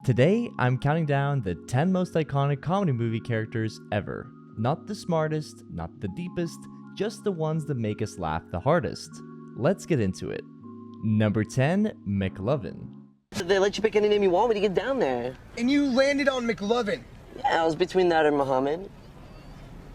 Today, I'm counting down the 10 most iconic comedy movie characters ever. Not the smartest, not the deepest, just the ones that make us laugh the hardest. Let's get into it. Number 10, McLovin. They let you pick any name you want when you get down there. And you landed on McLovin. Yeah, I was between that and Muhammad.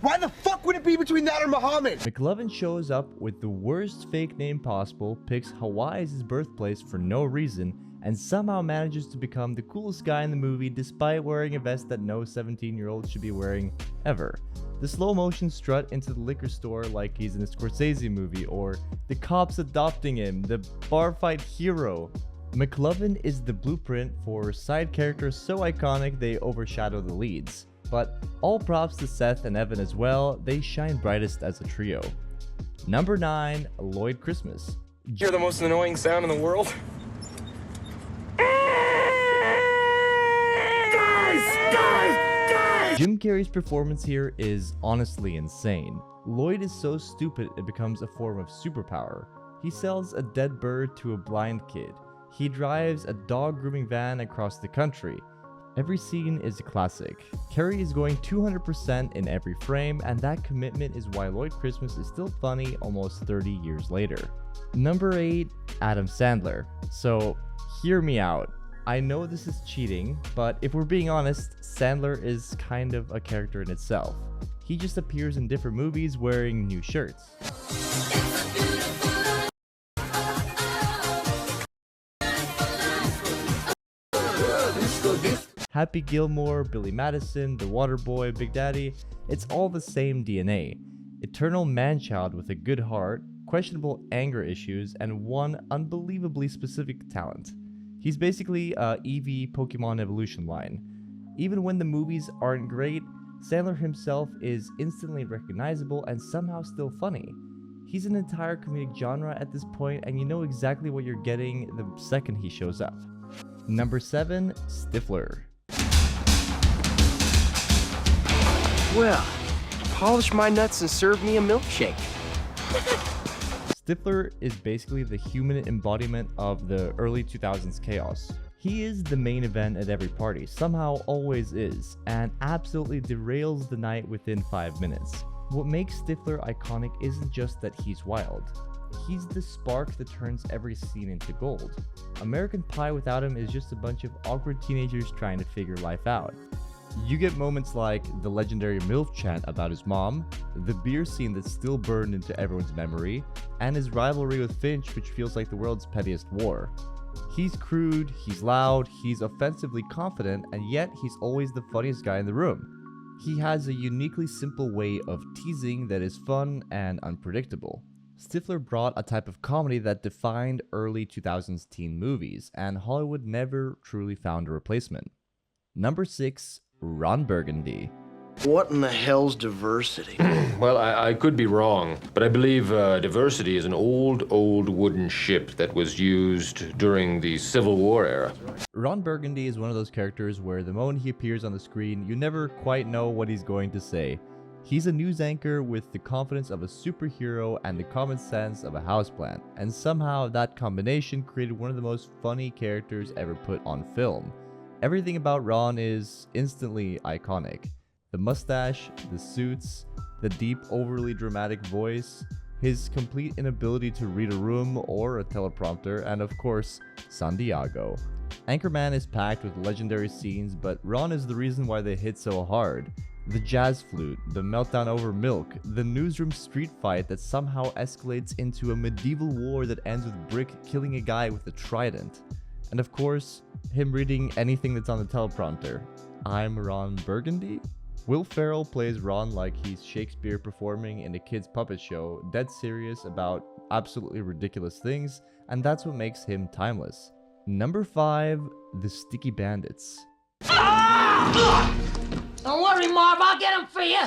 Why the fuck would it be between that or Muhammad? McLovin shows up with the worst fake name possible, picks Hawaii as his birthplace for no reason, and somehow manages to become the coolest guy in the movie despite wearing a vest that no 17-year-old should be wearing ever. The slow motion strut into the liquor store like he's in a Scorsese movie, or the cops adopting him, the bar fight hero. McLovin is the blueprint for side characters so iconic they overshadow the leads. But all props to Seth and Evan as well, they shine brightest as a trio. Number 9, Lloyd Christmas. You're the most annoying sound in the world. Jim Carrey's performance here is honestly insane. Lloyd is so stupid it becomes a form of superpower. He sells a dead bird to a blind kid. He drives a dog grooming van across the country. Every scene is a classic. Carrey is going 200% in every frame, and that commitment is why Lloyd Christmas is still funny almost 30 years later. Number 8, Adam Sandler. So, hear me out. I know this is cheating, but if we're being honest, Sandler is kind of a character in itself. He just appears in different movies wearing new shirts. Happy Gilmore, Billy Madison, The Waterboy, Big Daddy, it's all the same DNA. Eternal man-child with a good heart, questionable anger issues, and one unbelievably specific talent. He's basically a Eevee Pokemon evolution line. Even when the movies aren't great, Sandler himself is instantly recognizable and somehow still funny. He's an entire comedic genre at this point, and you know exactly what you're getting the second he shows up. Number 7, Stifler. Well, polish my nuts and serve me a milkshake. Stifler is basically the human embodiment of the early 2000s chaos. He is the main event at every party, somehow always is, and absolutely derails the night within 5 minutes. What makes Stifler iconic isn't just that he's wild. He's the spark that turns every scene into gold. American Pie without him is just a bunch of awkward teenagers trying to figure life out. You get moments like the legendary MILF chant about his mom, the beer scene that's still burned into everyone's memory, and his rivalry with Finch, which feels like the world's pettiest war. He's crude, he's loud, he's offensively confident, and yet he's always the funniest guy in the room. He has a uniquely simple way of teasing that is fun and unpredictable. Stifler brought a type of comedy that defined early 2000s teen movies, and Hollywood never truly found a replacement. Number 6, Ron Burgundy. What in the hell's diversity? Well, I could be wrong, but I believe diversity is an old wooden ship that was used during the Civil War era. Ron Burgundy is one of those characters where the moment he appears on the screen, you never quite know what he's going to say. He's a news anchor with the confidence of a superhero and the common sense of a houseplant, and somehow that combination created one of the most funny characters ever put on film. Everything about Ron is instantly iconic. The mustache, the suits, the deep, overly dramatic voice, his complete inability to read a room or a teleprompter, and of course, San Diego. Anchorman is packed with legendary scenes, but Ron is the reason why they hit so hard. The jazz flute, the meltdown over milk, the newsroom street fight that somehow escalates into a medieval war that ends with Brick killing a guy with a trident. And of course, him reading anything that's on the teleprompter. I'm Ron Burgundy? Will Ferrell plays Ron like he's Shakespeare performing in a kid's puppet show, dead serious about absolutely ridiculous things, and that's what makes him timeless. Number 5, the Sticky Bandits. Don't worry, Marv, I'll get him for you!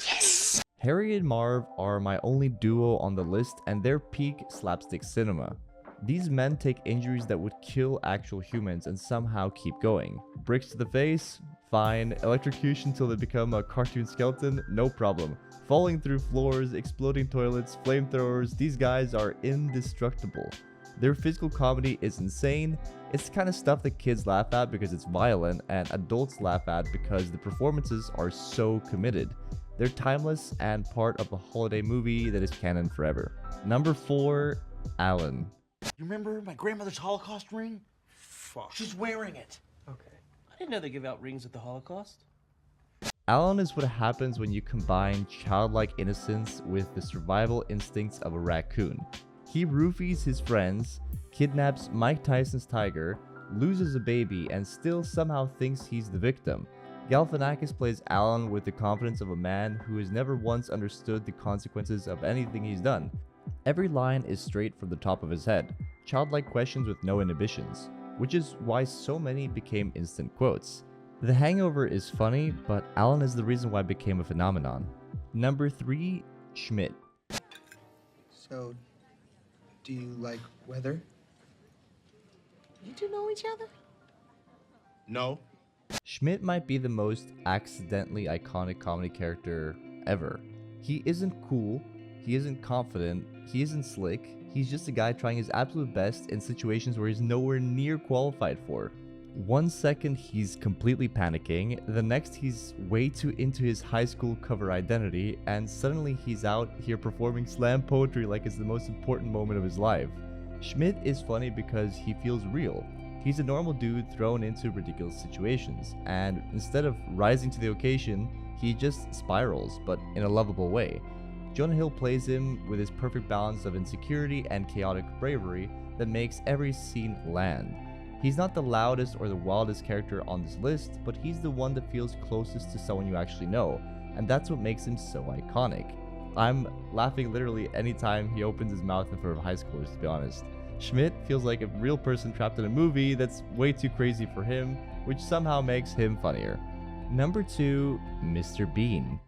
Yes! Harry and Marv are my only duo on the list, and they're peak slapstick cinema. These men take injuries that would kill actual humans and somehow keep going. Bricks to the face? Fine. Electrocution till they become a cartoon skeleton? No problem. Falling through floors, exploding toilets, flamethrowers, these guys are indestructible. Their physical comedy is insane. It's the kind of stuff that kids laugh at because it's violent, and adults laugh at because the performances are so committed. They're timeless and part of a holiday movie that is canon forever. Number 4, Allan. You remember my grandmother's Holocaust ring? Fuck. She's wearing it. Okay. I didn't know they give out rings at the Holocaust. Allan is what happens when you combine childlike innocence with the survival instincts of a raccoon. He roofies his friends, kidnaps Mike Tyson's tiger, loses a baby, and still somehow thinks he's the victim. Galifianakis plays Allan with the confidence of a man who has never once understood the consequences of anything he's done. Every line is straight from the top of his head, childlike questions with no inhibitions, which is why so many became instant quotes. The Hangover is funny, but Allan is the reason why it became a phenomenon. Number 3, Schmidt. So, do you like weather? You two know each other? No. Schmidt might be the most accidentally iconic comedy character ever. He isn't cool, he isn't confident, he isn't slick, he's just a guy trying his absolute best in situations where he's nowhere near qualified for. One second he's completely panicking, the next he's way too into his high school cover identity, and suddenly he's out here performing slam poetry like it's the most important moment of his life. Schmidt is funny because he feels real. He's a normal dude thrown into ridiculous situations, and instead of rising to the occasion, he just spirals, but in a lovable way. Jonah Hill plays him with his perfect balance of insecurity and chaotic bravery that makes every scene land. He's not the loudest or the wildest character on this list, but he's the one that feels closest to someone you actually know, and that's what makes him so iconic. I'm laughing literally anytime he opens his mouth in front of high schoolers, to be honest. Schmidt feels like a real person trapped in a movie that's way too crazy for him, which somehow makes him funnier. Number 2, Mr. Bean.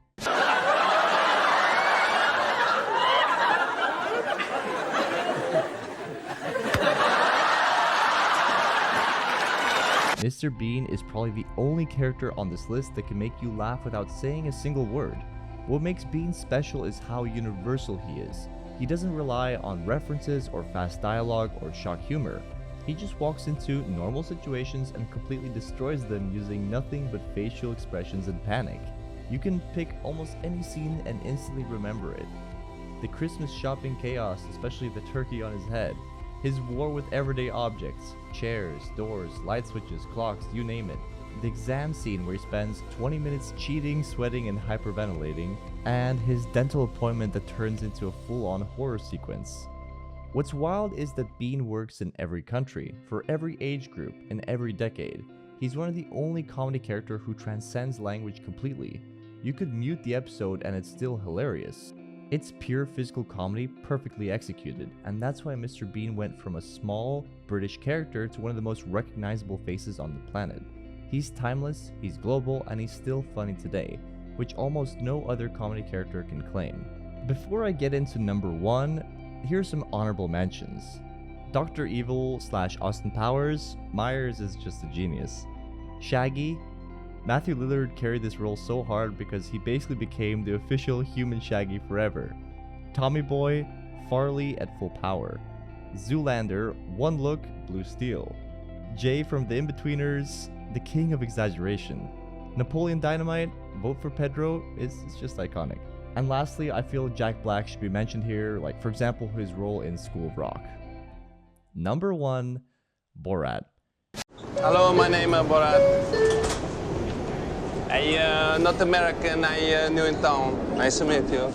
Mr. Bean is probably the only character on this list that can make you laugh without saying a single word. What makes Bean special is how universal he is. He doesn't rely on references or fast dialogue or shock humor. He just walks into normal situations and completely destroys them using nothing but facial expressions and panic. You can pick almost any scene and instantly remember it. The Christmas shopping chaos, especially the turkey on his head. His war with everyday objects, chairs, doors, light switches, clocks, you name it. The exam scene where he spends 20 minutes cheating, sweating, and hyperventilating, and his dental appointment that turns into a full-on horror sequence. What's wild is that Bean works in every country, for every age group, in every decade. He's one of the only comedy character who transcends language completely. You could mute the episode and it's still hilarious. It's pure physical comedy perfectly executed, and that's why Mr. Bean went from a small, British character to one of the most recognizable faces on the planet. He's timeless, he's global, and he's still funny today, which almost no other comedy character can claim. Before I get into number 1, here's some honorable mentions. Dr. Evil / Austin Powers, Myers is just a genius. Shaggy, Matthew Lillard carried this role so hard because he basically became the official human Shaggy forever. Tommy Boy, Farley at full power. Zoolander, one look, blue steel. Jay from The Inbetweeners, the king of exaggeration. Napoleon Dynamite, vote for Pedro, it's just iconic. And lastly, I feel Jack Black should be mentioned here, like for example his role in School of Rock. Number 1, Borat. Hello, my name is Borat. I not American, I new in town. Nice to meet you.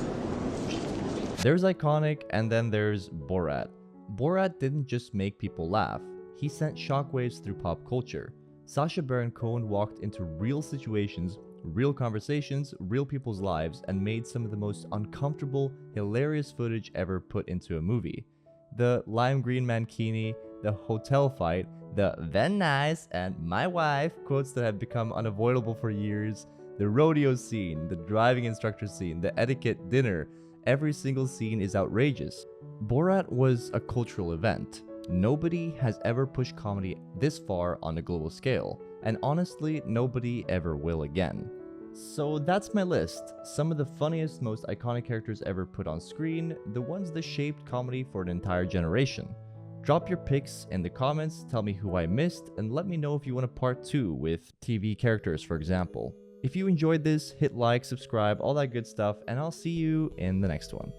There's iconic and then there's Borat. Borat didn't just make people laugh, he sent shockwaves through pop culture. Sacha Baron Cohen walked into real situations, real conversations, real people's lives, and made some of the most uncomfortable, hilarious footage ever put into a movie. The lime green mankini, the hotel fight, the "then nice" and "my wife" quotes that have become unavoidable for years, the rodeo scene, the driving instructor scene, the etiquette dinner, every single scene is outrageous. Borat was a cultural event. Nobody has ever pushed comedy this far on a global scale, and honestly, nobody ever will again. So that's my list. Some of the funniest, most iconic characters ever put on screen, the ones that shaped comedy for an entire generation. Drop your picks in the comments, tell me who I missed, and let me know if you want a part 2 with TV characters, for example. If you enjoyed this, hit like, subscribe, all that good stuff, and I'll see you in the next one.